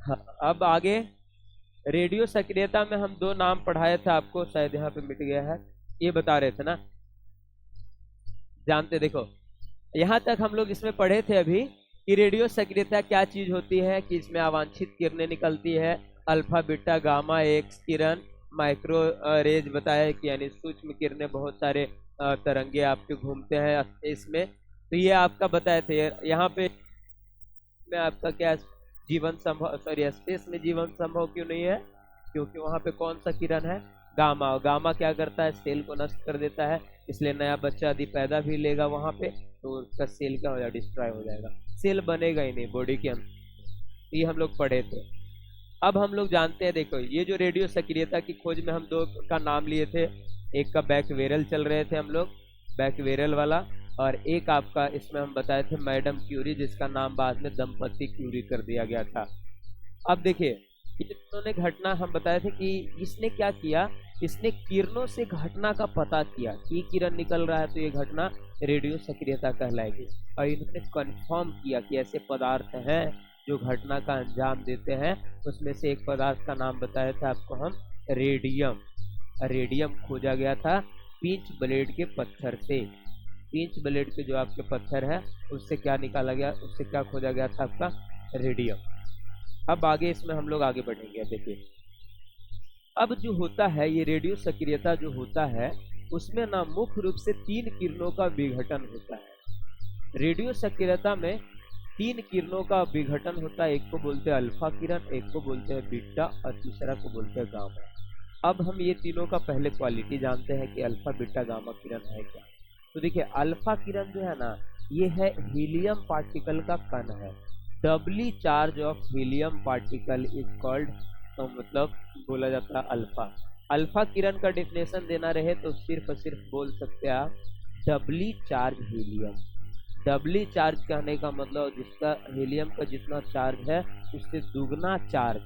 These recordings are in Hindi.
हाँ, अब आगे रेडियो सक्रियता में हम दो नाम पढ़ाए थे आपको, शायद यहाँ पे मिट गया है। ये बता रहे थे ना, जानते देखो, यहाँ तक हम लोग इसमें पढ़े थे अभी कि रेडियो सक्रियता क्या चीज होती है, कि इसमें अवांछित किरणें निकलती है, अल्फा बीटा गामा एक्स किरण, माइक्रो रेज बताया कि यानी सूक्ष्म किरणें, बहुत सारे तरंगे आपके घूमते हैं इसमें। तो ये आपका बताए थे। यहाँ पे में आपका क्या जीवन संभव, सॉरी स्पेस में जीवन संभव क्यों नहीं है? क्योंकि वहां पे कौन सा किरण है? गामा। गामा क्या करता है? सेल को नष्ट कर देता है, इसलिए नया बच्चा यदि पैदा भी लेगा वहां पे तो उसका सेल क्या हो जाएगा? डिस्ट्रॉय हो जाएगा, सेल बनेगा ही नहीं बॉडी के अंदर। ये हम लोग पढ़े थे। अब हम लोग जानते हैं, देखो ये जो रेडियो सक्रियता की खोज में हम दो का नाम लिए थे, एक का बैकवेरल चल रहे थे हम लोग, बैकवेरल वाला, और एक आपका इसमें हम बताए थे मैडम क्यूरी, जिसका नाम बाद में दंपति क्यूरी कर दिया गया था। अब देखिए इन्होंने घटना हम बताए थे कि इसने क्या किया, इसने किरणों से घटना का पता किया कि किरण निकल रहा है तो ये घटना रेडियो सक्रियता कहलाएगी, और इन्होंने कंफर्म किया कि ऐसे पदार्थ हैं जो घटना का अंजाम देते हैं। उसमें से एक पदार्थ का नाम बताया था आपको हम, रेडियम। रेडियम खोजा गया था पिंच ब्लेड के पत्थर से। पिंच ब्लेड के जो आपके पत्थर है उससे क्या निकाला गया, उससे क्या खोजा गया था? आपका रेडियम। अब आगे इसमें हम लोग आगे बढ़ेंगे। देखिए अब जो होता है ये रेडियो सक्रियता जो होता है उसमें ना मुख्य रूप से तीन किरणों का विघटन होता है। रेडियो सक्रियता में तीन किरणों का विघटन होता है, एक को बोलते हैं अल्फा किरण, एक को बोलते हैं बीटा और तीसरा को बोलते हैं गामा। अब हम ये तीनों का पहले क्वालिटी जानते हैं कि अल्फा बीटा गामा किरण है क्या। तो देखिए अल्फा किरण जो है ना, ये है हीलियम पार्टिकल का कण है। Doubly charge of helium particle is called, तो मतलब बोला जाता है अल्फा। अल्फा किरण का डेफिनेशन देना रहे तो सिर्फ और सिर्फ बोल सकते हैं आप डबली चार्ज हीलियम। डबली चार्ज कहने का मतलब जिसका हीलियम का जितना चार्ज है उससे दुगना चार्ज,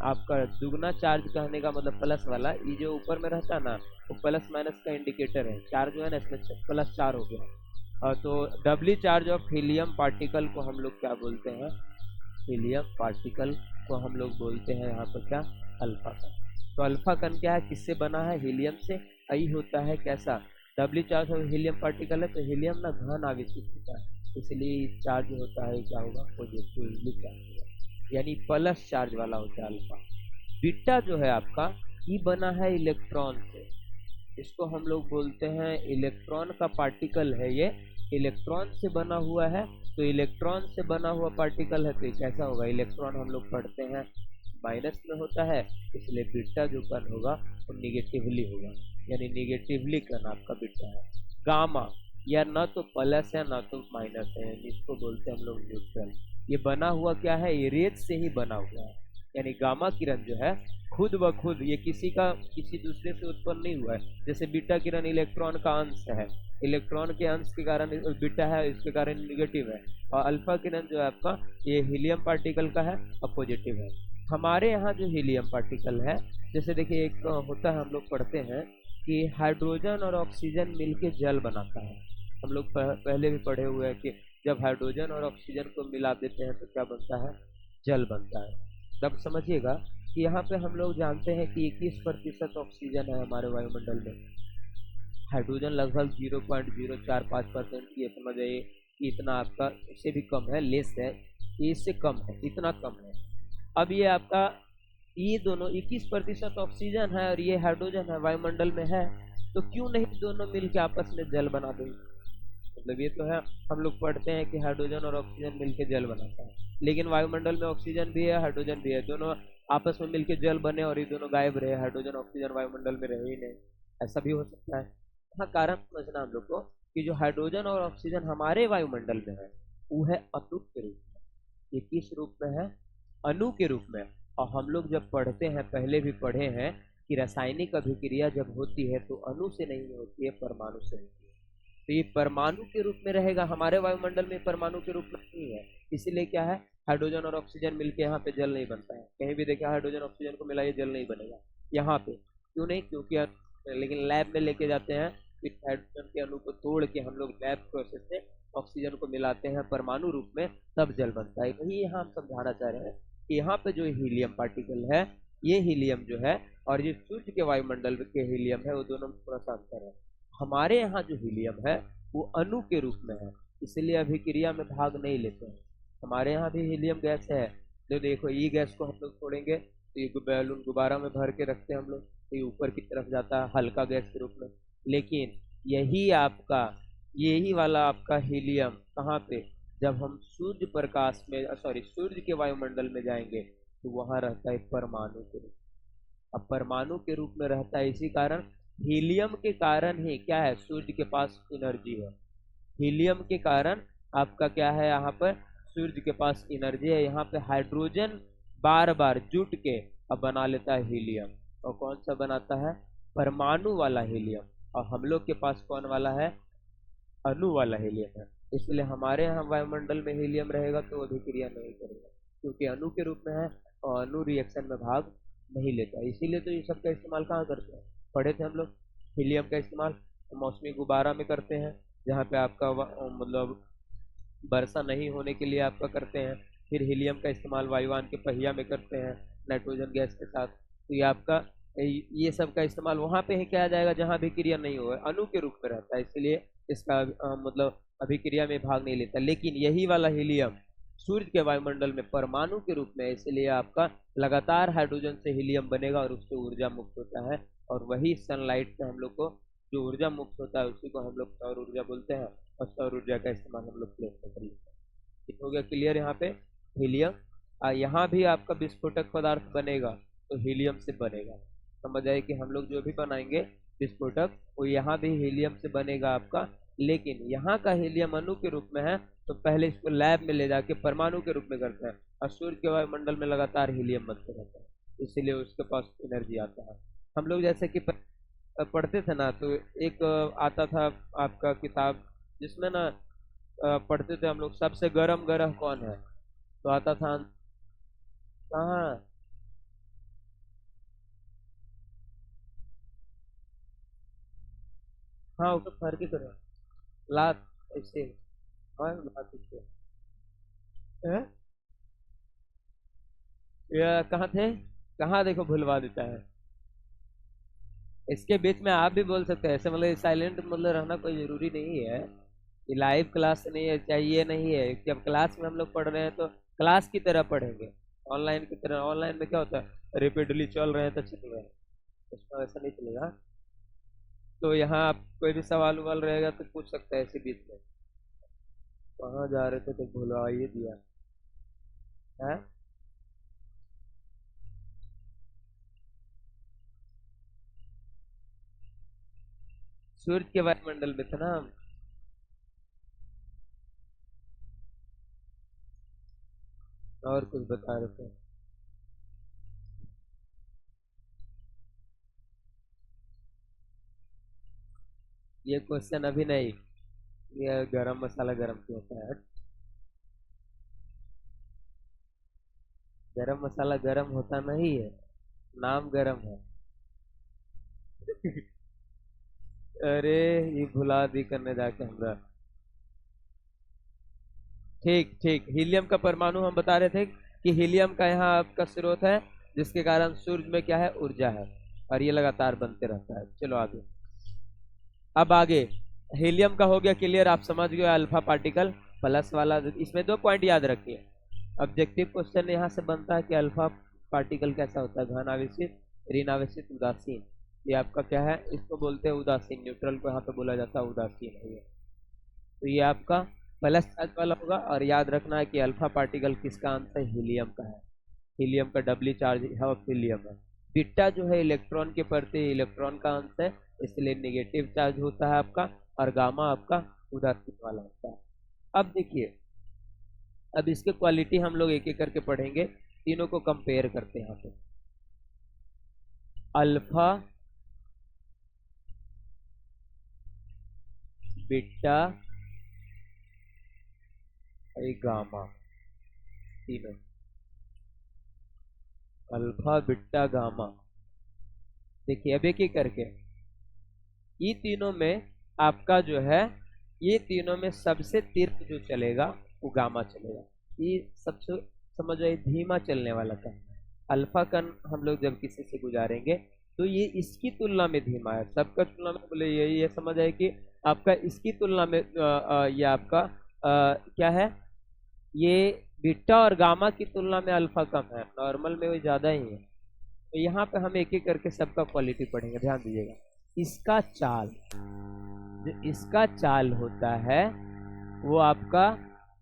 आपका दुगना चार्ज कहने का मतलब प्लस वाला, ये जो ऊपर में रहता है ना वो प्लस माइनस का इंडिकेटर है, चार्ज जो है ना इसमें प्लस 4 हो गया। और तो डबली चार्ज ऑफ हीलियम पार्टिकल को हम लोग क्या बोलते हैं? हीलियम पार्टिकल को हम लोग बोलते हैं यहाँ पर क्या? अल्फा कण। तो अल्फा कण क्या है, किससे बना है? हीलियम से। आई होता है कैसा? डबली चार्ज ऑफ हीलियम पार्टिकल है तो हीलियम ना घन आवेशित होता है, इसलिए चार्ज होता है क्या होगा? पॉजिटिवली चार्ज होगा, यानी प्लस चार्ज वाला होता है अल्फा। बीटा जो है आपका ये बना है इलेक्ट्रॉन से, इसको हम लोग बोलते हैं इलेक्ट्रॉन का पार्टिकल है, ये इलेक्ट्रॉन से बना हुआ है। तो इलेक्ट्रॉन से बना हुआ पार्टिकल है तो ये कैसा होगा? इलेक्ट्रॉन हम लोग पढ़ते हैं माइनस में होता है, इसलिए बीटा जो कण होगा वो निगेटिवली होगा, यानी निगेटिवली कण आपका बीटा है। गामा या ना तो प्लस है ना तो माइनस है, इसको बोलते हैं हम लोग न्यूट्रल। ये बना हुआ क्या है? ये रेज से ही बना हुआ है, यानी गामा किरण जो है खुद ब खुद ये किसी दूसरे से उत्पन्न नहीं हुआ है। जैसे बीटा किरण इलेक्ट्रॉन का अंश है, इलेक्ट्रॉन के अंश के कारण बीटा है, इसके कारण निगेटिव है। और अल्फा किरण जो है आपका ये हीलियम पार्टिकल का है और पॉजिटिव है। हमारे यहाँ जो हीलियम पार्टिकल है, जैसे देखिए एक होता है, हम लोग पढ़ते हैं कि हाइड्रोजन और ऑक्सीजन मिलके जल बनाता है। हम लोग पहले भी पढ़े हुए हैं कि जब हाइड्रोजन और ऑक्सीजन को मिला देते हैं तो क्या बनता है? जल बनता है। तब समझिएगा कि यहाँ पे हम लोग जानते हैं कि 21% ऑक्सीजन है हमारे वायुमंडल में, हाइड्रोजन लगभग 0.045%, ये समझ आइए कि इतना आपका इससे भी कम है, लेस है, ये इससे कम है, इतना कम है। अब ये आपका ये दोनों 21% ऑक्सीजन है और ये हाइड्रोजन है वायुमंडल में है, तो क्यों नहीं दोनों मिलकर आपस में जल बना देंगे? मतलब ये तो है, हम लोग पढ़ते हैं कि हाइड्रोजन और ऑक्सीजन मिलकर जल बनाता है, लेकिन वायुमंडल में ऑक्सीजन भी है हाइड्रोजन भी है, दोनों आपस में मिलकर जल बने और ये दोनों गायब रहे, हाइड्रोजन ऑक्सीजन वायुमंडल में रहे ही नहीं। ऐसा भी हो सकता है। हाँ, कारण समझना हम लोग को कि जो हाइड्रोजन और ऑक्सीजन हमारे वायुमंडल में है वो है अणु के रूप में। ये किस रूप में है? अणु के रूप में। और हम लोग जब पढ़ते हैं, पहले भी पढ़े हैं कि रासायनिक अभिक्रिया जब होती है तो अणु से नहीं होती है, परमाणु से होती है। तो ये परमाणु के रूप में रहेगा, हमारे वायुमंडल में परमाणु के रूप में नहीं है। इसीलिए क्या है, हाइड्रोजन और ऑक्सीजन मिलके यहाँ पे जल नहीं बनता है। कहीं भी देखा हाइड्रोजन ऑक्सीजन को मिलाइए जल नहीं बनेगा यहाँ पे। क्यों नहीं? क्योंकि लेकिन लैब में लेके जाते हैं, फिर हाइड्रोजन के अणु को तोड़ के हम लोग लैब प्रोसेस से ऑक्सीजन को मिलाते हैं परमाणु रूप में, तब जल बनता है। वही यहाँ हम समझाना चाह रहे हैं कि यहाँ पे जो हीलियम पार्टिकल है, ये हीलियम जो है और ये सूर्य के वायुमंडल के हीलियम है, वो दोनों में थोड़ा सा अंतर है। हमारे यहाँ जो हीलियम है वो अणु के रूप में है, इसलिए अभिक्रिया में भाग नहीं लेते हैं। हमारे यहाँ भी हीलियम गैस है, जो देखो ई गैस को हम लोग छोड़ेंगे तो ये बैलून गुब्बारा में भर के रखते हैं हम लोग, तो ये ऊपर की तरफ जाता है हल्का गैस के रूप में। लेकिन यही वाला आपका हीलियम कहाँ पे, जब हम सूर्य प्रकाश में सूर्य के वायुमंडल में जाएंगे तो वहाँ रहता है परमाणु के रूप। अब परमाणु के रूप में रहता है, इसी कारण हीलियम के कारण ही क्या है, सूर्य के पास एनर्जी है। हीलियम के कारण आपका क्या है, यहाँ पर सूर्य के पास एनर्जी है। यहाँ पे हाइड्रोजन बार बार जुट के अब बना लेता है हीलियम, और कौन सा बनाता है, परमाणु वाला हीलियम। और हम लोग के पास कौन वाला है, अणु वाला हीलियम है। इसलिए हमारे यहाँ वायुमंडल में हीलियम रहेगा तो अभिक्रिया नहीं करेगा, क्योंकि अणु के रूप में है और अणु रिएक्शन में भाग नहीं लेता। इसीलिए तो ये सब का इस्तेमाल कहाँ करते हैं, पढ़े थे हम लोग, हीलियम का इस्तेमाल मौसमी गुब्बारा में करते हैं, जहाँ पे आपका मतलब वर्षा नहीं होने के लिए आपका करते हैं। फिर हीलियम का इस्तेमाल वायुयान के पहिया में करते हैं नाइट्रोजन गैस के साथ। तो ये आपका ये सब का इस्तेमाल वहाँ पे ही किया जाएगा जहाँ अभिक्रिया नहीं हो, अणु के रूप में रहता है, इसलिए इसका मतलब अभिक्रिया में भाग नहीं लेता। लेकिन यही वाला हीलियम सूर्य के वायुमंडल में परमाणु के रूप में, इसलिए आपका लगातार हाइड्रोजन से हीलियम बनेगा और उससे ऊर्जा मुक्त होता है। और वही सनलाइट से हम लोग को जो ऊर्जा मुक्त होता है उसी को हम लोग सौर ऊर्जा बोलते हैं, और सौर ऊर्जा का इस्तेमाल हम लोग प्लेन में कर लेते हैं। ठीक हो गया क्लियर यहाँ पे हीलियम। यहाँ भी आपका विस्फोटक पदार्थ बनेगा तो हीलियम से बनेगा। समझ आए कि हम लोग जो भी बनाएंगे विस्फोटक वो यहाँ भी हीलियम से बनेगा आपका। लेकिन यहाँ का हीलियम अणु के रूप में है तो पहले इसको लैब में ले जाके परमाणु के रूप में करते हैं, और सूर्य के वायुमंडल में लगातार हीलियम बनते रहता है, इसीलिए उसके पास एनर्जी आता है। हम लोग जैसे कि पढ़ते थे ना, तो एक आता था आपका किताब जिसमें ना पढ़ते थे हम लोग, सबसे गर्म ग्रह कौन है, तो आता था कहाँ, हाँ उसको फर्क ही करो, लात ऐसे, हाँ लात ऐसे हैं? ये कहाँ थे, कहाँ देखो भुलवा देता है। इसके बीच में आप भी बोल सकते हैं ऐसे, मतलब साइलेंट मतलब रहना कोई जरूरी नहीं है। ये लाइव क्लास नहीं है, चाहिए नहीं है। जब क्लास में हम लोग पढ़ रहे हैं तो क्लास की तरह पढ़ेंगे, ऑनलाइन की तरह। ऑनलाइन में क्या होता है, रिपीटली चल रहे हैं तो चल रहे हैं, उसमें ऐसा नहीं चलेगा। तो यहाँ आप कोई भी सवाल उवाल रहेगा तो पूछ सकते हैं इसी बीच में। कहाँ जा रहे थे तो भुलवा ही दिया है। सूर्य के वायुमंडल में था ना हम। और कुछ बता रहे थे, ये क्वेश्चन अभी नहीं, ये गरम मसाला गरम क्यों होता है, गरम मसाला गरम होता नहीं है, नाम गरम है। अरे ये भुला दी करने जाके हमरा। ठीक ठीक, हीलियम का परमाणु हम बता रहे थे कि हीलियम का यहाँ आपका स्रोत है, जिसके कारण सूर्य में क्या है, ऊर्जा है, और ये लगातार बनते रहता है। चलो आगे, अब आगे हीलियम का हो गया क्लियर, आप समझ गए अल्फा पार्टिकल प्लस वाला। इसमें 2 पॉइंट याद रखिए। ऑब्जेक्टिव क्वेश्चन यहाँ से बनता है कि अल्फा पार्टिकल कैसा होता है, घन आवेशित, ऋण आवेशित, उदासीन। ये आपका क्या है, इसको बोलते हैं उदासीन, न्यूट्रल को यहाँ पे बोला जाता है उदासीन है ये। तो ये आपका प्लस चार्ज वाला होगा, और याद रखना है कि अल्फा पार्टिकल किसका अंश है, हीलियम का है। हीलियम का डबली चार्ज है, हीलियम है। बीटा जो है इलेक्ट्रॉन के प्रति इलेक्ट्रॉन का अंश है, इसलिए नेगेटिव चार्ज होता है आपका, और गामा आपका उदासीन वाला होता है। अब देखिए, अब इसके क्वालिटी हम लोग एक एक करके पढ़ेंगे, तीनों को कंपेयर करते हैं यहाँ पे। अल्फा, बीटा, गामा, तीनों, अल्फा बीटा गामा। देखिए अब एक एक करके, ये तीनों में आपका जो है, ये तीनों में सबसे तीव्र जो चलेगा वो गामा चलेगा। ये सबसे समझो ये धीमा चलने वाला कण। अल्फा कण हम लोग जब किसी से गुजारेंगे तो ये इसकी तुलना में धीमा है, सबका तुलना में बोले ये समझ आए कि आपका इसकी तुलना में ये आपका क्या है, ये बीटा और गामा की तुलना में अल्फा कम है, नॉर्मल में वो ज़्यादा ही है। तो यहाँ पे हम एक एक करके सबका क्वालिटी पढ़ेंगे, ध्यान दीजिएगा। इसका चाल, जो इसका चाल होता है वो आपका,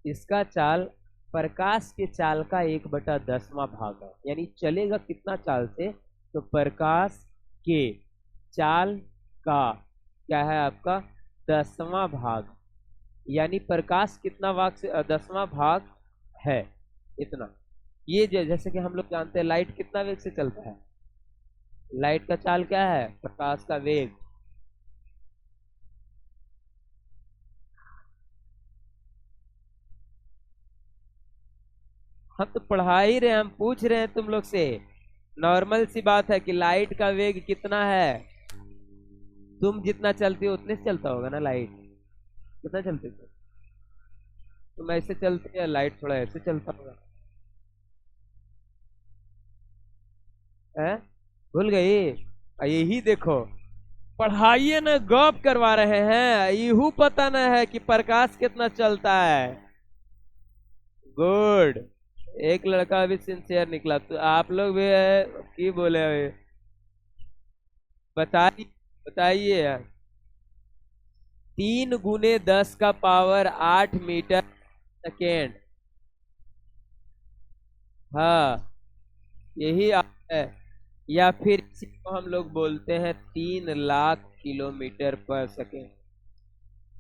इसका चाल प्रकाश के चाल का 1/10वां भाग है, यानी चलेगा कितना चाल से, तो प्रकाश के चाल का क्या है आपका 10वां भाग, यानी प्रकाश कितना भाग से 10वां भाग है इतना। ये जैसे कि हम लोग जानते हैं लाइट कितना वेग से चलता है, लाइट का चाल क्या है, प्रकाश का वेग। हम तो पढ़ा ही रहे, हम पूछ रहे हैं तुम लोग से, नॉर्मल सी बात है कि लाइट का वेग कितना है, तुम जितना चलते हो उतने से चलता होगा ना, लाइट कितना चलते हो तुम, ऐसे चलते हैं, लाइट थोड़ा ऐसे चलता होगा है, भूल गई। यही देखो, पढ़ाइए ना, गप करवा रहे हैं, यहू पता ना है कि प्रकाश कितना चलता है। गुड, एक लड़का अभी सिंसियर निकला, तो आप लोग भी की बोले अभी, बताइए बताइए यार। 3 × 10⁸ हाँ, यही आप है, या फिर इसी को हम लोग बोलते हैं 3 लाख किलोमीटर पर सेकेंड।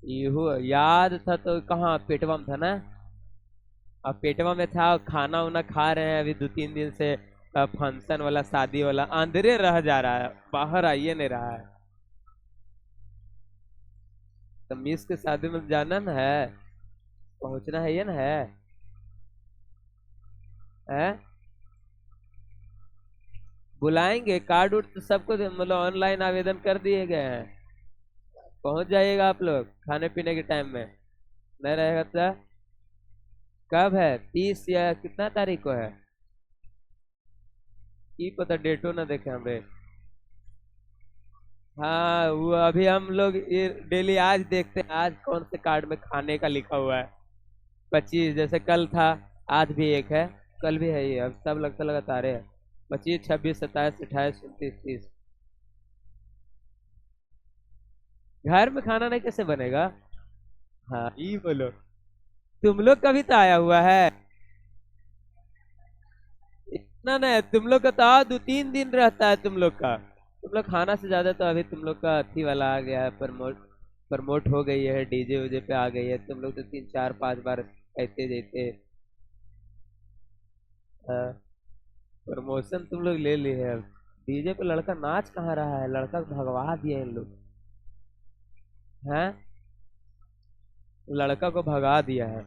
यहू याद था तो कहाँ, पेटवा में था ना, अब पेटवा में था, खाना वाना खा रहे हैं अभी 2-3 दिन से, फंक्शन वाला शादी वाला अंदरे रह जा रहा है, बाहर आइए नहीं रहा है। तो मिस के शादी में जाना ना है, पहुंचना है, ये ना है? बुलाएंगे, कार्ड उड तो सबको मतलब ऑनलाइन आवेदन कर दिए गए हैं, पहुंच जाइएगा आप लोग खाने पीने के टाइम में, नहीं रहेगा तो कब है, 30 या कितना तारीख को है, की पता, डेटो ना देखे हमें। हाँ, वो अभी हम लोग ये डेली आज देखते हैं, आज कौन से कार्ड में खाने का लिखा हुआ है। 25 जैसे कल था, आज भी एक है, कल भी है, ये अब सब लगता लगातार है। 25, 26, 27, 28, 29, 30। घर में खाना नहीं कैसे बनेगा, हाँ ये बोलो, तुम लोग का भी तो आया हुआ है, इतना नहीं, तुम लोग का तो 2-3 दिन रहता है तुम लोग का, तुम लोग खाना से ज्यादा तो अभी तुम लोग का अथी वाला आ गया है, प्रमोट प्रमोट हो गई है, डीजे उजे पे आ गई है, तुम लोग तो 3-4-5 बार ऐसे जैसे प्रमोशन तुम लोग ले लिए है। अब डीजे पे लड़का नाच कहाँ रहा है, लड़का को भगवा दिया इन लोग, हैं, लड़का को भगा दिया है।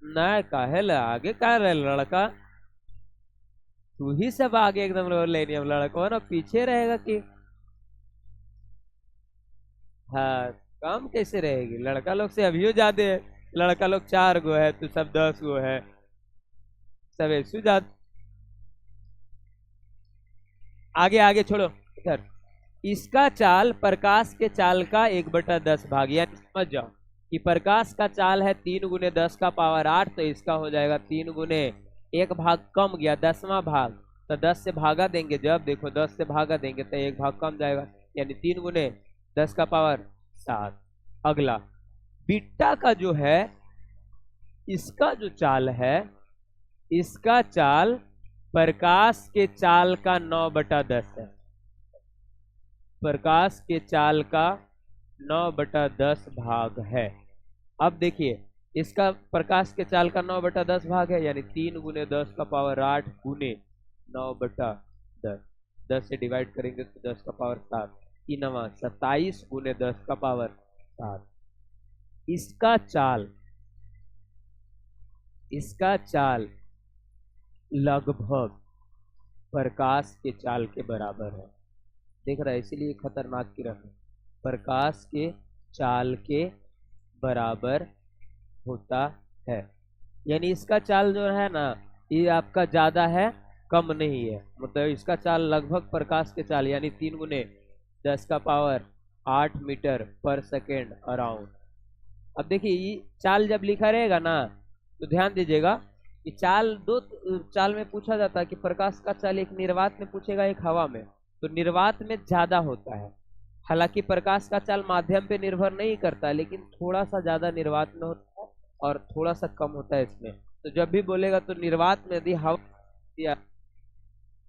ना काहे ला आगे कह रहे लड़का, तू ही सब आगे एकदम लेनी, अब लड़का ना पीछे रहेगा कि, हाँ, काम कैसे रहेगी, लड़का लोग से अभियो ज्यादा है, लड़का लोग 4 गो है, तू सब 10 गो है, सब ऐसू जा, आगे आगे छोड़ो इधर। इसका चाल प्रकाश के चाल का 1/10 भाग, यानी समझ जाओ कि प्रकाश का चाल है 3 × 10⁸, तो इसका हो जाएगा 3 × 1 भाग कम गया, 10वां भाग, तो 10 से भागा देंगे, जब देखो 10 से भागा देंगे तो 1 भाग कम जाएगा, यानी 3 × 10⁷। अगला बीटा का जो है, इसका जो चाल है, इसका चाल प्रकाश के चाल का 9/10 है, प्रकाश के चाल का 9/10 भाग है। अब देखिए, इसका प्रकाश के चाल का 9/10 भाग है, यानी 3 × 10⁸ गुने 9/10, 10 से डिवाइड करेंगे तो 10⁷, 27 गुने 10⁷। इसका चाल, इसका चाल लगभग प्रकाश के चाल के बराबर है, देख रहा है, इसीलिए खतरनाक किरण है, प्रकाश के चाल के बराबर होता है। यानी इसका चाल जो है ना, ये आपका ज्यादा है, कम नहीं है। मतलब इसका चाल लगभग प्रकाश के चाल यानी 3 × 10⁸ मीटर पर सेकेंड अराउंड। अब देखिए ये चाल जब लिखा रहेगा ना, तो ध्यान दीजिएगा कि चाल दो चाल में पूछा जाता है कि प्रकाश का चाल एक निर्वात में पूछेगा, एक हवा में। तो निर्वात में ज्यादा होता है। हालांकि प्रकाश का चाल माध्यम पे निर्भर नहीं करता, लेकिन थोड़ा सा ज्यादा निर्वात में होता है और थोड़ा सा कम होता है इसमें। तो जब भी बोलेगा तो निर्वात में यदि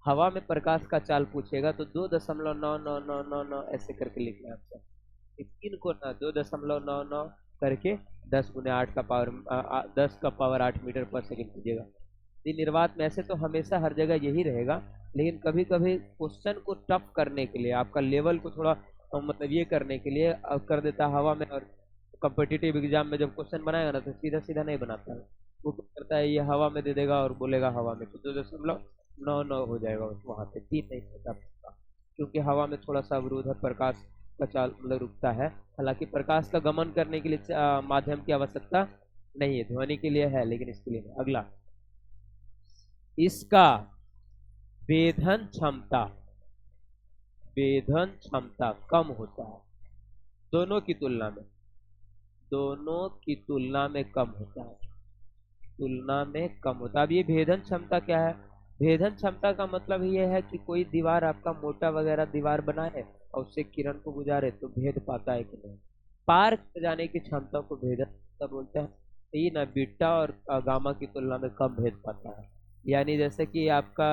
हवा में प्रकाश का चाल पूछेगा तो 2.9999 ऐसे करके लिखना है आपको। 3 को ना 2.99 करके 10 × 8 कीजिएगा। ये निर्वात में ऐसे तो हमेशा हर जगह यही रहेगा, लेकिन कभी कभी क्वेश्चन को टफ करने के लिए, आपका लेवल को थोड़ा मतलब ये करने के लिए कर देता है हवा में। और कॉम्पिटिटिव एग्जाम में जब क्वेश्चन बनाएगा ना, तो सीधा सीधा नहीं बनाता है, वो क्या करता है, ये हवा में दे देगा और बोलेगा हवा में, तो 2.99 हो जाएगा वहाँ पे। 3 नहीं होता, क्योंकि हवा में थोड़ा सा अवरोध है, प्रकाश का चाल मतलब रुकता है। हालांकि प्रकाश का गमन करने के लिए माध्यम की आवश्यकता नहीं है, ध्वनि के लिए है, लेकिन इसके लिए नहीं। अगला, इसका वेधन क्षमता कम होता है। दोनों की तुलना में कम होता है। अब ये भेदन क्षमता क्या है? भेदन क्षमता का मतलब ये है कि कोई दीवार आपका मोटा वगैरह दीवार बनाए और उससे किरण को गुजारे तो भेद पाता है कि नहीं। पार कर जाने की क्षमता को भेदन क्षमता बोलते हैं। ये ना बीटा और गामा की तुलना में कम भेद पाता है। यानी जैसे कि आपका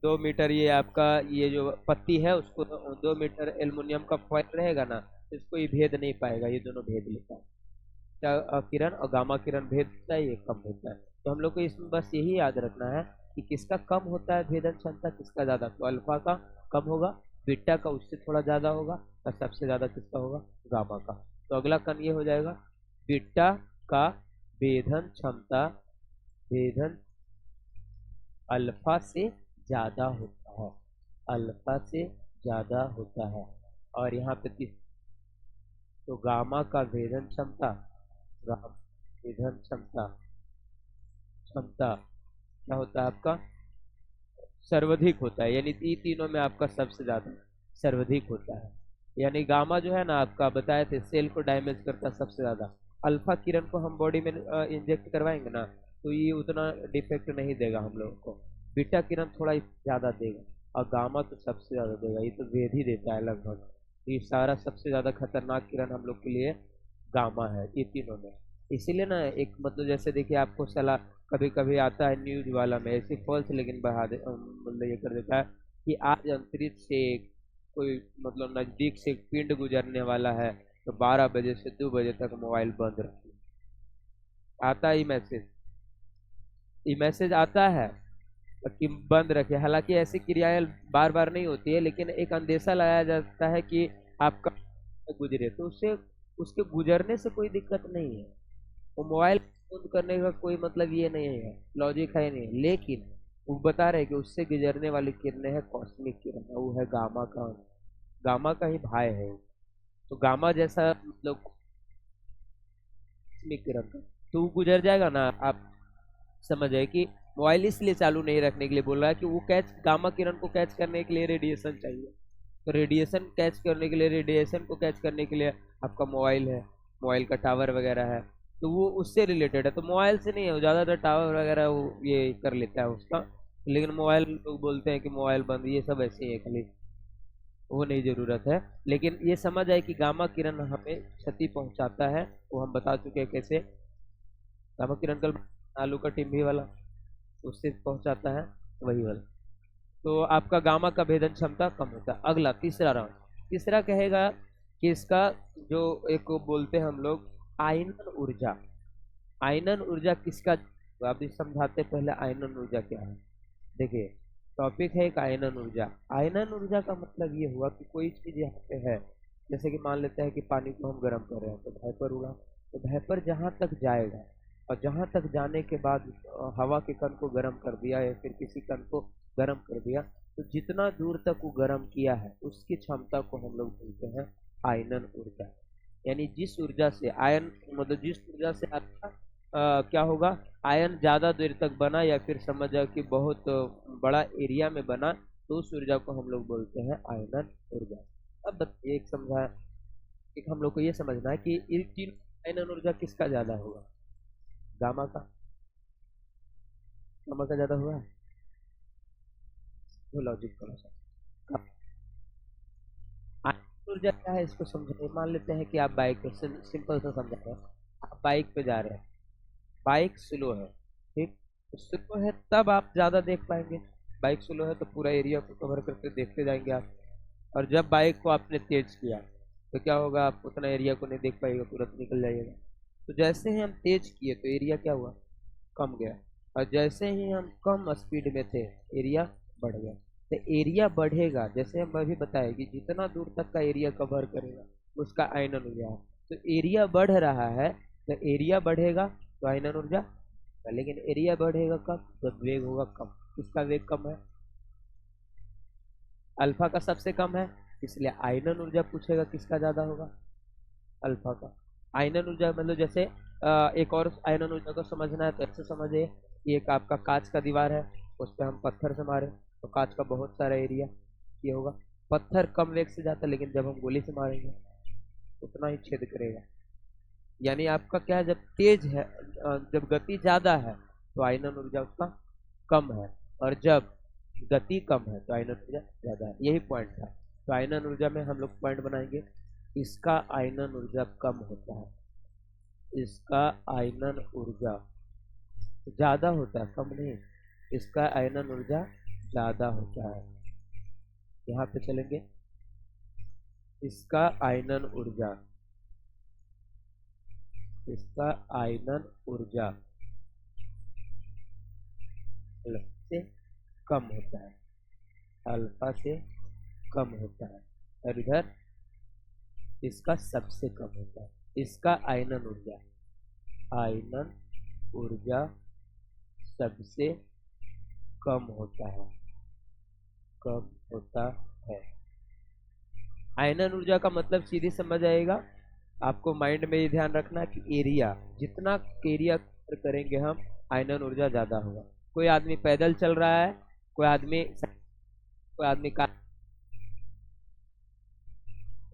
2 मीटर ये आपका ये जो पत्ती है, उसको 2 मीटर एल्युमिनियम का फॉइल रहेगा ना, इसको ये भेद नहीं पाएगा। ये दोनों भेद लेता है, किरण और गामा किरण भेद होता है, ये कम होता है। तो हम लोग को इसमें बस यही याद रखना है कि किसका कम होता है भेदन क्षमता, किसका ज्यादा। तो अल्फा का कम होगा, बीटा का उससे थोड़ा ज्यादा होगा, और सबसे ज्यादा किसका होगा? गामा का। तो अगला कण ये हो जाएगा, बीटा का भेदन क्षमता भेदन अल्फा से ज्यादा होता है, और यहाँ पे तो गामा का भेदन क्षमता क्या होता है आपका? सर्वाधिक होता है। यानी तीनों में आपका सबसे ज्यादा सर्वाधिक होता है। यानी गामा जो है ना, आपका बताए थे सेल को डैमेज करता है सबसे ज्यादा। अल्फा किरण को हम बॉडी में इंजेक्ट करवाएंगे ना, तो ये उतना डिफेक्ट नहीं देगा हम लोगों को। बीटा किरण थोड़ा ज्यादा देगा, और गामा तो सबसे ज्यादा देगा। ये तो भेद ही देता है लगभग। ये सारा सबसे ज्यादा खतरनाक किरण हम लोग के लिए गामा है, ये तीनों में। इसीलिए ना एक मतलब जैसे देखिए, आपको सलाह कभी कभी आता है न्यूज वाला में, ऐसी फॉल्स लेकिन मतलब ये कर देता है कि आज अंतरिक्ष से कोई मतलब नजदीक से एक पिंड गुजरने वाला है, तो 12 बजे से 2 बजे तक मोबाइल बंद रखिए। आता है ये मैसेज आता है कि बंद रखे। हालांकि ऐसी क्रियाएं बार बार नहीं होती है, लेकिन एक अंदेशा लगाया जाता है कि आपका गुजरे, तो उससे उसके गुजरने से कोई दिक्कत नहीं है। वो मोबाइल बंद करने का कोई मतलब ये नहीं है, लॉजिक है नहीं। लेकिन वो बता रहे कि उससे गुजरने वाली किरणें है कॉस्मिक किरण, वो है गामा का ही भाई है। तो गामा जैसा मतलब कॉस्मिक किरण का, तो वो गुजर जाएगा ना। आप समझ आए कि मोबाइल इसलिए चालू नहीं रखने के लिए बोल रहा है कि वो गामा किरण को कैच करने के लिए रेडिएशन चाहिए। तो रेडिएशन को कैच करने के लिए आपका मोबाइल है, मोबाइल का टावर वगैरह है, तो वो उससे रिलेटेड है। तो मोबाइल से नहीं है, ज़्यादातर टावर वगैरह वो ये कर लेता है उसका। लेकिन मोबाइल लोग बोलते हैं कि मोबाइल बंद, ये सब ऐसे ही है खाली, वो नहीं ज़रूरत है। लेकिन ये समझ आए कि गामा किरण हमें क्षति पहुंचाता है, वो हम बता चुके हैं कैसे। गामा किरण कल आलू का टिम्भी वाला, उससे पहुंचाता है, वही वाला। तो आपका गामा का भेदन क्षमता कम होता है। अगला तीसरा राउंड, तीसरा कहेगा कि इसका जो एक बोलते हैं हम लोग आयनन ऊर्जा किसका? आप भी समझाते पहले आयनन ऊर्जा क्या है। देखिए टॉपिक है एक आयनन ऊर्जा। आयनन ऊर्जा का मतलब ये हुआ कि कोई चीज यहाँ पे है, जैसे कि मान लेते हैं कि पानी को हम गर्म कर रहे हैं, तो भाइपर उड़ा, तो भाइपर जहाँ तक जाएगा, और जहाँ तक जाने के बाद हवा के कण को गर्म कर दिया या फिर किसी कण को गर्म कर दिया, तो जितना दूर तक वो गर्म किया है उसकी क्षमता को हम लोग बोलते हैं आयनन ऊर्जा। यानी जिस ऊर्जा से आयन, मतलब जिस ऊर्जा से आपका क्या होगा, आयन ज़्यादा देर तक बना या फिर समझ जाओ कि बहुत बड़ा एरिया में बना, तो उस ऊर्जा को हम लोग बोलते हैं आयनन ऊर्जा। अब एक समझा, एक हम लोग को ये समझना है कि इन तीन आयनन ऊर्जा किसका ज़्यादा होगा, गामा का, गामा का ज़्यादा हुआ है। वो लॉजिक थोड़ा सा, आयनन ऊर्जा क्या है इसको समझे। मान लेते हैं कि आप बाइक पे, सिंपल सा समझा रहे हैं, आप बाइक पे जा रहे हैं, बाइक स्लो है, ठीक, स्लो है तब आप ज़्यादा देख पाएंगे, बाइक स्लो है तो पूरा एरिया को कवर करके देखते जाएंगे आप। और जब बाइक को आपने तेज किया तो क्या होगा, आप उतना एरिया को नहीं देख पाएगा, तुरंत निकल जाइएगा। तो जैसे ही हम तेज किए तो एरिया क्या हुआ, कम गया, और जैसे ही हम कम स्पीड में थे एरिया बढ़ गया। तो एरिया बढ़ेगा, जैसे हम अभी बताए कि जितना दूर तक का एरिया कवर करेगा उसका आयनन ऊर्जा है। तो एरिया बढ़ रहा है तो एरिया बढ़ेगा तो आयनन ऊर्जा, लेकिन एरिया बढ़ेगा कब, जब वेग होगा कम। किसका वेग कम है, अल्फा का सबसे कम है, इसलिए आयनन ऊर्जा पूछेगा किसका ज्यादा होगा, अल्फा का। आयनन ऊर्जा मतलब जैसे एक और आयनन ऊर्जा को समझना है तो ऐसे समझिए कि एक आपका कांच का दीवार है, उस पर हम पत्थर से मारे तो कांच का बहुत सारा एरिया ये होगा। पत्थर कम वेग से जाता है, लेकिन जब हम गोली से मारेंगे उतना ही छेद करेगा। यानी आपका क्या है, जब तेज है, जब गति ज्यादा है तो आयनन ऊर्जा उसका कम है, और जब गति कम है तो आयनन ऊर्जा ज्यादा है। यही पॉइंट था। तो आयनन ऊर्जा में हम लोग पॉइंट बनाएंगे, इसका आयनन ऊर्जा कम होता है, इसका आयनन ऊर्जा ज्यादा होता है, कम नहीं, इसका आयनन ऊर्जा ज्यादा होता है। यहाँ पे चलेंगे, इसका आयनन ऊर्जा, इसका आयनन ऊर्जा से कम होता है, अल्फा से कम होता है, और इधर इसका सबसे कम होता है। इसका आयनन ऊर्जा, आयनन ऊर्जा सबसे कम होता है, कम होता है। आयनन ऊर्जा का मतलब सीधी समझ आएगा आपको, माइंड में ये ध्यान रखना कि एरिया, जितना एरिया कवर करेंगे हम, आयनन ऊर्जा ज्यादा होगा। कोई आदमी पैदल चल रहा है, कोई आदमी कार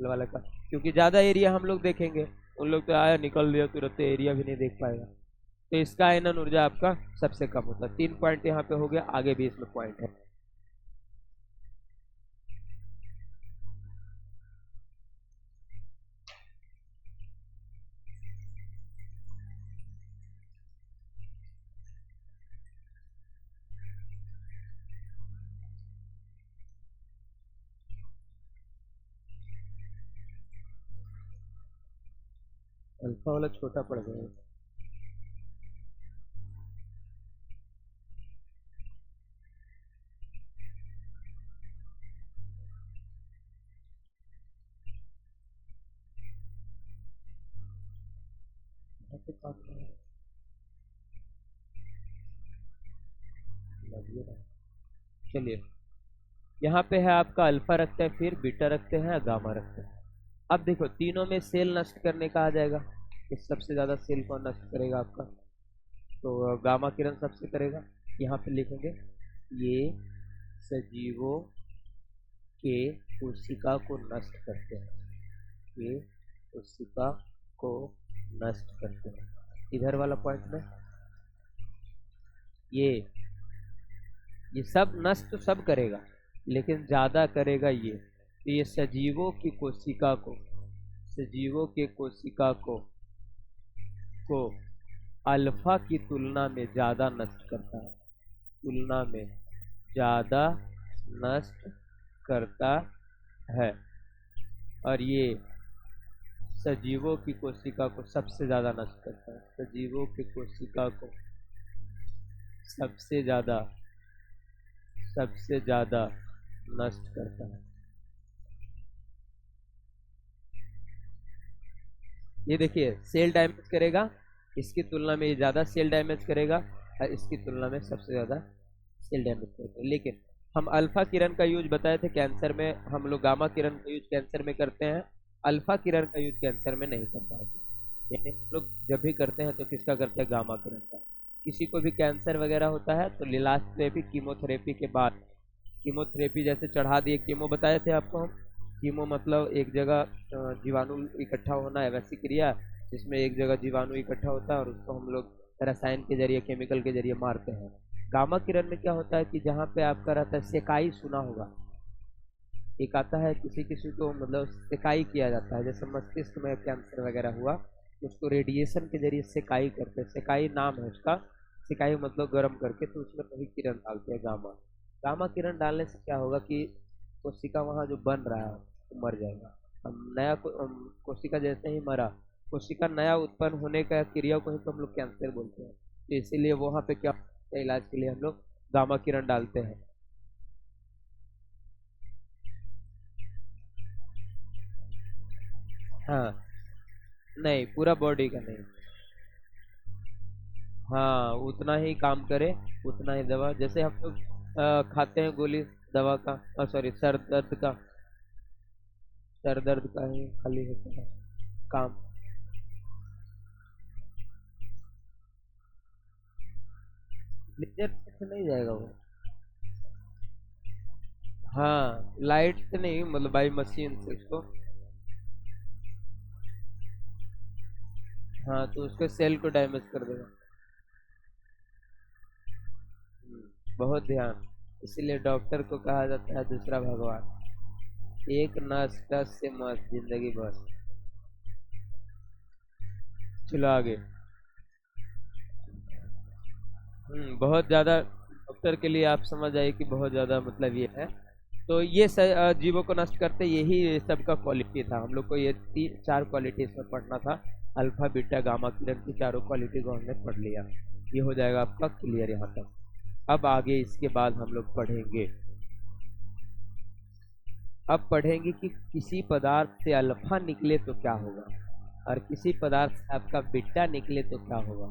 वाला का, क्योंकि ज्यादा एरिया हम लोग देखेंगे, उन लोग तो आया निकल दिया तुरंत, एरिया भी नहीं देख पाएगा। तो इसका आयनन ऊर्जा आपका सबसे कम होता है। 3 पॉइंट यहाँ पे हो गया, आगे भी इसमें पॉइंट है। अल्फा वाला छोटा पड़ गया, चलिए यहाँ पे है आपका अल्फा रखते हैं, फिर बीटा रखते हैं, गामा रखते हैं। अब देखो तीनों में सेल नष्ट करने का आ जाएगा, इस सबसे ज्यादा सेल कौन नष्ट करेगा आपका, तो गामा किरण सबसे करेगा। यहाँ पे लिखेंगे ये सजीवों के कोशिका को नष्ट करते हैं, ये कोशिका को नष्ट करते हैं। इधर वाला पॉइंट में ये सब नष्ट तो सब करेगा, लेकिन ज्यादा करेगा ये। तो ये सजीवों की कोशिका को, सजीवों के कोशिका को अल्फा की तुलना में ज्यादा नष्ट करता है, तुलना में ज्यादा नष्ट करता है। और ये सजीवों की कोशिका को सबसे ज्यादा नष्ट करता है, सजीवों की कोशिका को सबसे ज्यादा नष्ट करता है। ये देखिए सेल डैमेज करेगा, इसकी तुलना में ये ज्यादा सेल डैमेज करेगा, और इसकी तुलना में सबसे ज्यादा सेल डैमेज करेगा। लेकिन हम अल्फा किरण का यूज बताए थे कैंसर में, हम लोग गामा किरण का यूज कैंसर में करते हैं, अल्फा किरण का यूज कैंसर में नहीं कर पाते। यानी हम लोग जब भी करते हैं तो किसका करते हैं, गामा किरण का। किसी को भी कैंसर वगैरह होता है तो इलाज थेरेपी कीमोथेरेपी के बाद, कीमोथेरेपी जैसे चढ़ा दिए, कीमो बताए थे आपको हम, कीमो मतलब एक जगह जीवाणु इकट्ठा होना है, वैसी क्रिया जिसमें एक जगह जीवाणु इकट्ठा होता है और उसको हम लोग रसायन के जरिए, केमिकल के जरिए मारते हैं। गामा किरण में क्या होता है कि जहाँ पे आपका रहता है सेकाई, सुना होगा, एक आता है किसी किसी को मतलब सेकाई किया जाता है, जैसे मस्तिष्क में कैंसर वगैरह हुआ तो उसको रेडिएशन के जरिए सेकाई करते हैं, सेकाई नाम है उसका, सेकाई मतलब गर्म करके, तो उसमें कभी किरण डालते हैं गामा। गामा किरण डालने से क्या होगा कि कोशिका वहाँ जो बन रहा है वो मर जाएगा। हम नया कोशिका जैसे ही मरा, कोशिका नया उत्पन्न होने का क्रिया को ही तो हम लोग कैंसर बोलते हैं, तो इसीलिए वहाँ पे क्या होता है, इलाज के लिए हम लोग गामा किरण डालते हैं। हाँ, नहीं पूरा बॉडी का नहीं। हाँ, उतना ही काम करे, उतना ही दवा, जैसे हम लोग खाते हैं गोली दवा का, सॉरी सर दर्द का, सर दर्द का ही खाली होता है काम। लेजर से नहीं जाएगा वो। हाँ, लाइट से नहीं, मतलब बाई मशीन से उसको। हाँ, तो उसके सेल को डैमेज कर देगा। बहुत ध्यान, इसीलिए डॉक्टर को कहा जाता है दूसरा भगवान। एक नस टस से मस्त जिंदगी बस। चलो आगे। बहुत ज़्यादा डॉक्टर के लिए आप समझ आइए कि बहुत ज़्यादा मतलब ये है। तो ये जीवों को नष्ट करते, यही सबका क्वालिटी था। हम लोग को ये तीन चार क्वालिटी इसमें पढ़ना था, अल्फा बीटा गामा किरण की चारों क्वालिटी को हमने पढ़ लिया। ये हो जाएगा आपका क्लियर यहाँ तक। अब आगे इसके बाद हम लोग पढ़ेंगे, अब पढ़ेंगे कि किसी पदार्थ से अल्फा निकले तो क्या होगा, और किसी पदार्थ से आपका बीटा निकले तो क्या होगा,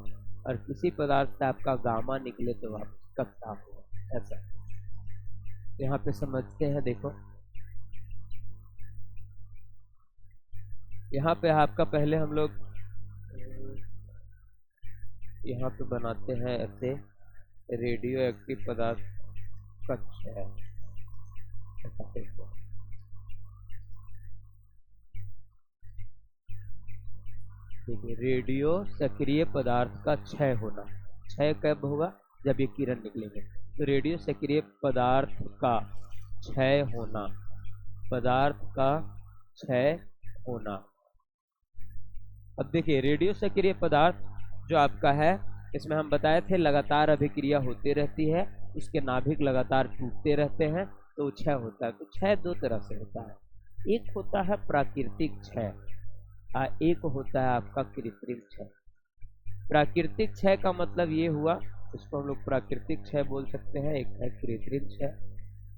और किसी पदार्थ से आपका गामा निकले तो आपका क्या होगा। ऐसा यहाँ पे समझते हैं, देखो यहाँ पे आपका पहले हम लोग यहाँ पे बनाते हैं ऐसे, रेडियो एक्टिव पदार्थ का क्षय। ऐसा देखो, देखिए रेडियो सक्रिय पदार्थ का क्षय होना, क्षय कब होगा, जब ये किरण निकलेंगे। तो रेडियो सक्रिय पदार्थ का क्षय होना, पदार्थ का क्षय होना। अब देखिए रेडियो सक्रिय पदार्थ जो आपका है, इसमें हम बताए थे लगातार अभिक्रिया होती रहती है, इसके नाभिक लगातार टूटते रहते हैं, तो क्षय होता है। तो क्षय दो तरह से होता है, एक होता है प्राकृतिक क्षय, एक होता है आपका कृत्रिम क्षय। प्राकृतिक क्षय का मतलब ये हुआ, इसको हम लोग प्राकृतिक क्षय बोल सकते हैं, एक है कृत्रिम क्षय।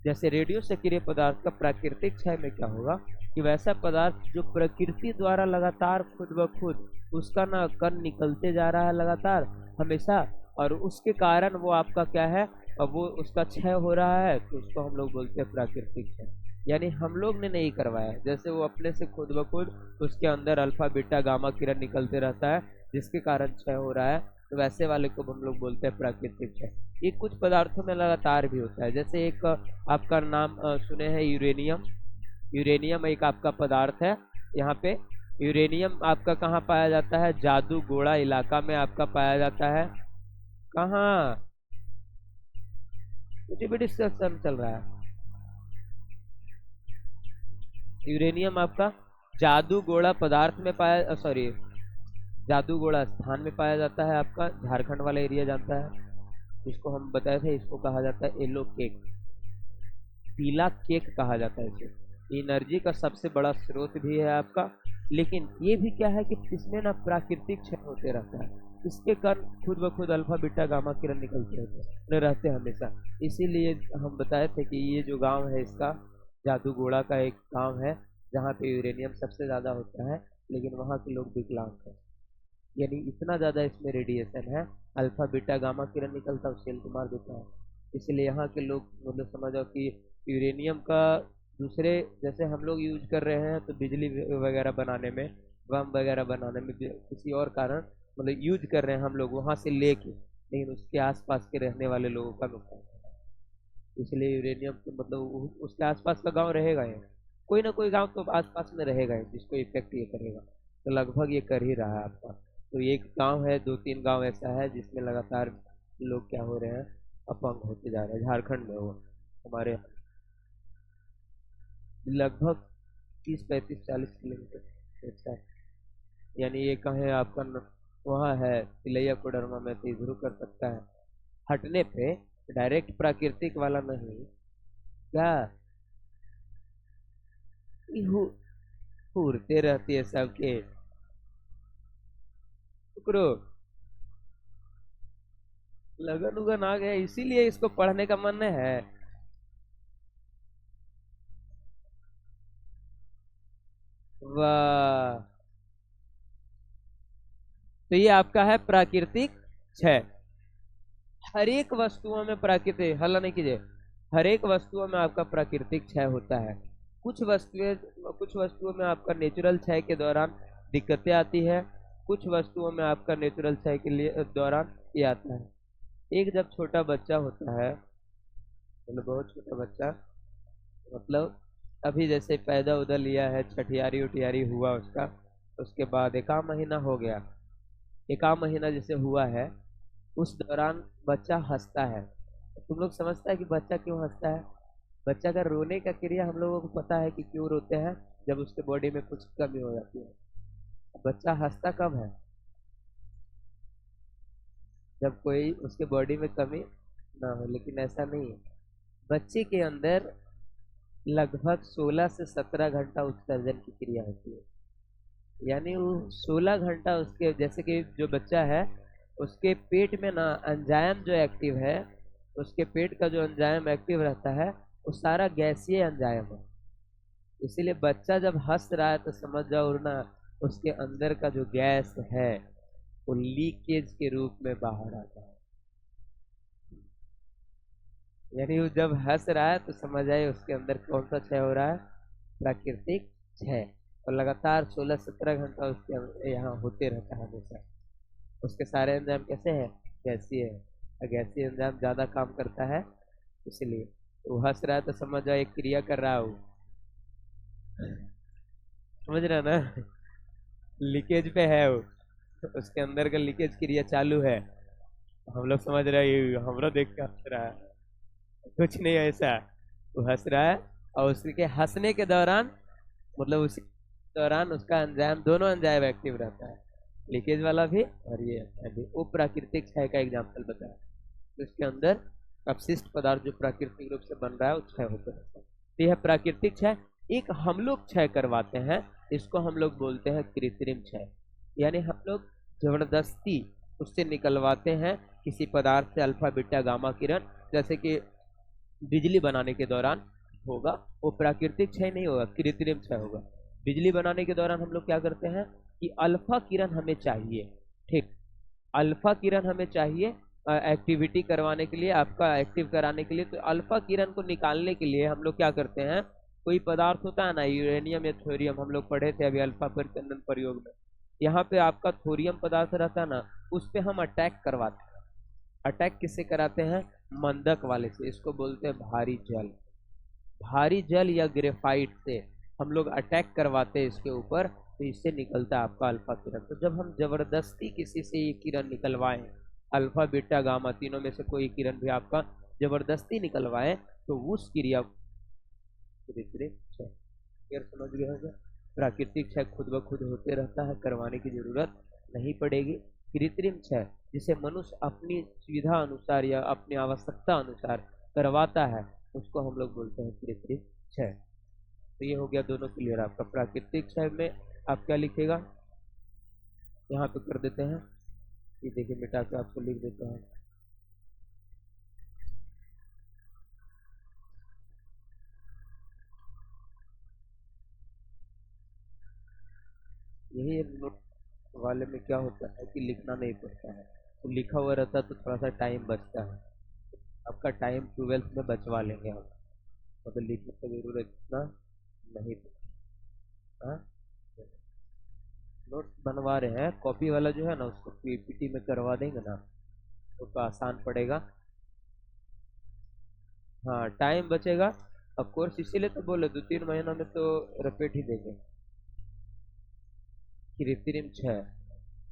जैसे रेडियो सक्रिय पदार्थ का प्राकृतिक क्षय में क्या होगा कि वैसा पदार्थ जो प्रकृति द्वारा लगातार खुद ब खुद उसका ना कण निकलते जा रहा है लगातार हमेशा, और उसके कारण वो आपका क्या है, अब वो उसका क्षय हो रहा है, तो उसको हम लोग बोलते हैं प्राकृतिक क्षय। यानी हम लोग ने नहीं करवाया, जैसे वो अपने से खुद ब खुद उसके अंदर अल्फा बीटा गामा किरण निकलते रहता है जिसके कारण क्षय हो रहा है, तो वैसे वाले को हम लोग बोलते हैं प्राकृतिक क्षय। ये कुछ पदार्थों में लगातार भी होता है, जैसे एक आपका नाम सुने हैं यूरेनियम। यूरेनियम एक आपका पदार्थ है, यहाँ पे यूरेनियम आपका कहाँ पाया जाता है, जादूगोड़ा इलाका में आपका पाया जाता है। कहाँ, कुछ भी डिस्कशन चल रहा है। यूरेनियम आपका जादूगोड़ा पदार्थ में पाया, सॉरी जादूगोड़ा स्थान में पाया जाता है, आपका झारखंड वाला एरिया जानता है। इसको हम बताए थे, इसको कहा जाता है येलो केक, पीला केक कहा जाता है इसे। एनर्जी का सबसे बड़ा स्रोत भी है आपका, लेकिन ये भी क्या है कि इसमें ना प्राकृतिक क्षय होते रहता है, इसके कारण खुद ब खुद अल्फा बीटा गामा किरण निकलते रहते हैं हमेशा। इसीलिए हम बताए थे कि ये जो गांव है इसका जादूगोड़ा का एक गांव है जहाँ पे यूरेनियम सबसे ज़्यादा होता है, लेकिन वहाँ के लोग विकलांग हैं, यानी इतना ज़्यादा इसमें रेडिएशन है, अल्फा बीटा गामा किरण निकलता है, सेल को मार देता है। इसलिए यहाँ के लोग मतलब समझो कि यूरेनियम का दूसरे जैसे हम लोग यूज कर रहे हैं तो बिजली वगैरह बनाने में, बम वगैरह बनाने में किसी और कारण मतलब यूज कर रहे हैं हम लोग वहां से लेके, लेकिन उसके आसपास के रहने वाले लोगों का नुकसान है। इसलिए यूरेनियम के मतलब उसके आसपास का गांव रहेगा ही, कोई ना कोई गांव तो आसपास में रहेगा ही जिसको इफेक्ट ये करेगा। तो लगभग ये कर ही रहा है आपका। तो एक गांव है, दो तीन गांव ऐसा है जिसमें लगातार लोग क्या हो रहे हैं, अपंग होते जा रहे हैं। झारखंड में वो हमारे लगभग 30 35 40 किलोमीटर ऐसा है। यानी ये कहें आपका वहाँ है तिलैया कोडरमा में तो इधर कर सकता है हटने पे, डायरेक्ट प्राकृतिक वाला नहीं। क्या उड़ते रहती है सबके टुकड़ो। लगन उगन आ गया इसीलिए इसको पढ़ने का मन है। वाह, तो ये आपका है प्राकृतिक क्षय। हर एक वस्तुओं में प्राकृतिक, हल्ला नहीं कीजिए, हर एक वस्तुओं में आपका प्राकृतिक क्षय होता है। कुछ वस्तुओं में आपका नेचुरल क्षय के दौरान दिक्कतें आती है, कुछ वस्तुओं में आपका नेचुरल क्षय के लिए दौरान ये आता है। एक जब छोटा बच्चा होता है, मतलब बहुत छोटा बच्चा, मतलब अभी जैसे पैदा उदा लिया है, छठियारी उठियारी हुआ उसका, उसके बाद एक आध महीना हो गया, एक आध महीना जैसे हुआ है, उस दौरान बच्चा हंसता है। तुम लोग समझता है कि बच्चा क्यों हंसता है? बच्चा का रोने का क्रिया हम लोगों को पता है कि क्यों रोते हैं, जब उसके बॉडी में कुछ कमी हो जाती है। बच्चा हंसता कब है? जब कोई उसके बॉडी में कमी ना हो, लेकिन ऐसा नहीं है। बच्चे के अंदर लगभग 16 से 17 घंटा उत्सर्जन की क्रिया होती है। यानी वो 16 घंटा उसके, जैसे कि जो बच्चा है उसके पेट में ना एंजाइम जो एक्टिव है, उसके पेट का जो एंजाइम एक्टिव रहता है वो सारा गैसीय एंजाइम है। इसीलिए बच्चा जब हंस रहा है तो समझ जाओ ना, उसके अंदर का जो गैस है वो लीकेज के रूप में बाहर आता है। यानी वो जब हंस रहा है तो समझ आए उसके अंदर कौन सा क्षय हो रहा है, प्राकृतिक क्षय। और लगातार 16 17 घंटा उसके यहाँ होते रहता है हमेशा। उसके सारे एंजाइम कैसे हैं, गैसीय है, और गैसीय एंजाइम ज्यादा काम करता है, इसलिए वो हंस रहा है तो समझ जाओ एक क्रिया कर रहा हूँ। समझ रहा ना, लीकेज पे है वो, उसके अंदर का लीकेज क्रिया चालू है। हम लोग समझ रहे हैं हमरा देख के हंस रहा है, कुछ नहीं ऐसा। वो हंस रहा है और उसके हंसने के दौरान, मतलब उसी दौरान उसका एंजाइम, दोनों एंजाइम एक्टिव रहता है, लीकेज वाला भी और ये भी। वो प्राकृतिक क्षय का एग्जाम्पल बताया। तो इसके अंदर अपशिष्ट पदार्थ जो प्राकृतिक रूप से बन रहा है वो क्षय होता रहता है। तो यह प्राकृतिक क्षय। एक हम लोग क्षय करवाते हैं, इसको हम लोग बोलते हैं कृत्रिम क्षय। यानी हम लोग जबरदस्ती उससे निकलवाते हैं किसी पदार्थ से अल्फा बीटा गामा किरण, जैसे कि बिजली बनाने के दौरान होगा, वो प्राकृतिक क्षय नहीं होगा, कृत्रिम क्षय होगा। बिजली बनाने के दौरान हम लोग क्या करते हैं कि अल्फा किरण हमें चाहिए, ठीक, अल्फा किरण हमें चाहिए एक्टिविटी करवाने के लिए, आपका एक्टिव कराने के लिए। तो अल्फा किरण को निकालने के लिए हम लोग क्या करते हैं, कोई पदार्थ होता है ना, यूरेनियम या थोरियम, हम लोग पढ़े थे अभी अल्फा परिचंदन प्रयोग में। यहाँ पे आपका थोरियम पदार्थ रहता है ना, उस पे हम अटैक करवाते हैं। अटैक किससे कराते हैं, मंदक वाले से, इसको बोलते हैं भारी जल। भारी जल या ग्रेफाइट से हम लोग अटैक करवाते हैं इसके ऊपर, तो इससे निकलता है आपका अल्फा किरण। तो जब हम जबरदस्ती किसी से ये किरण निकलवाएं, अल्फा बीटा गामा तीनों में से कोई किरण भी आपका जबरदस्ती निकलवाएं, तो उस क्रिया कृत्रिम क्षय। फिर समझ गए होंगे, प्राकृतिक क्षय खुद ब खुद होते रहता है, करवाने की जरूरत नहीं पड़ेगी। कृत्रिम क्षय जिसे मनुष्य अपनी सुविधा अनुसार या अपनी आवश्यकता अनुसार करवाता है, उसको हम लोग बोलते हैं कृत्रिम क्षय। तो ये हो गया दोनों क्लियर आपका। प्राकृतिक क्षय में आप क्या लिखेगा, यहाँ पे कर देते हैं, ये देखिए मिटा के आपको लिख देते हैं। यही नोट वाले में क्या होता है कि लिखना नहीं पड़ता है, तो लिखा हुआ रहता है तो थोड़ा सा टाइम बचता है। आपका टाइम 12th में बचवा लेंगे हम। मतलब लिखने की जरूरत इतना नहीं। हाँ, नोट्स बनवा रहे हैं, कॉपी वाला जो है ना उसको पीपीटी में करवा देंगे ना तो आसान पड़ेगा। हाँ, टाइम बचेगा। अब कोर्स इसीलिए तो बोले 2-3 महीना में तो रिपीट ही देंगे। कृत्रिम 6,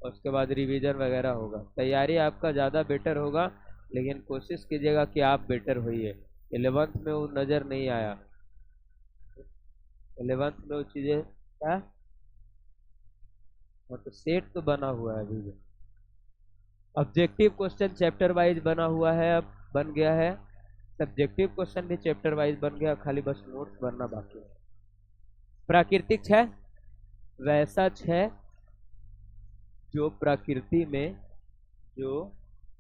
और उसके बाद रिवीजन वगैरह होगा। तैयारी आपका ज़्यादा बेटर होगा, लेकिन कोशिश कीजिएगा कि आप बेटर होइए। 11th में वो नज़र नहीं आया, 11th में वो चीज़ें क्या। हाँ, तो सेट तो बना हुआ है अभी भी। ऑब्जेक्टिव क्वेश्चन चैप्टर वाइज बना हुआ है, अब बन गया है। सब्जेक्टिव क्वेश्चन भी चैप्टर वाइज बन गया, खाली बस नोट्स बनना बाकी है। प्राकृतिक 6, वैसा 6 जो प्रकृति में, जो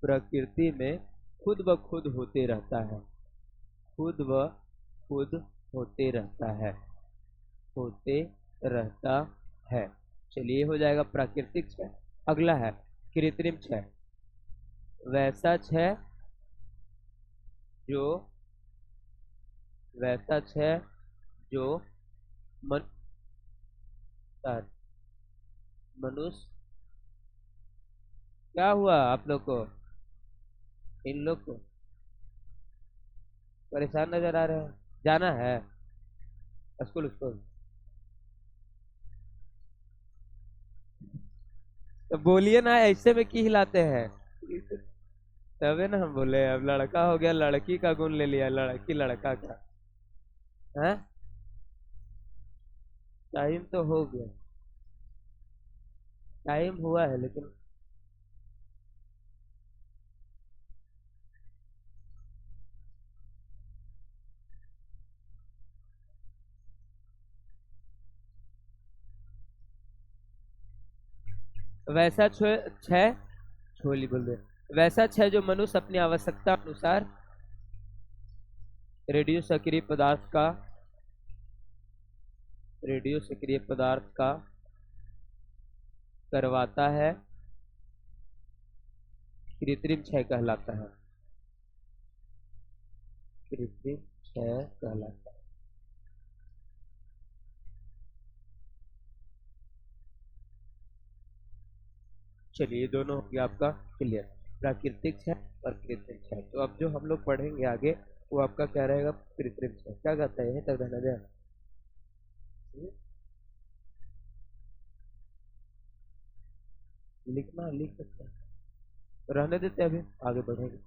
प्रकृति में खुद ब खुद होते रहता है, खुद ब खुद होते रहता है, होते रहता है। चलिए हो जाएगा प्राकृतिक 6। अगला है कृत्रिम 6, वैसा 6 जो, वैसा 6 जो मन, मनुष्य, क्या हुआ आप लोग को, इन लोग को परेशान नजर आ रहे हैं। जाना है स्कूल, स्कूल तो बोलिए ना, ऐसे में की हिलाते हैं। तबे ना हम बोले, अब लड़का हो गया लड़की का गुण ले लिया, लड़की लड़का का है। टाइम तो हो गया, टाइम हुआ है लेकिन। वैसा छह, छोली बोल दे। वैसा 6 जो मनुष्य अपनी आवश्यकता अनुसार रेडियो सक्रिय पदार्थ का, रेडियो सक्रिय पदार्थ का करवाता है, कृत्रिम 6 कहलाता है, कृत्रिम 6 कहलाता है। चलिए दोनों हो गया आपका क्लियर, प्राकृतिक 6 और कृत्रिम 6। तो अब जो हम लोग पढ़ेंगे आगे वो आपका क्या रहेगा, कृत्रिम 6 क्या कहता है, यही तक रहना जाए। लिखना लिख सकते हैं, रहने देते हैं, अभी आगे बढ़ेंगे।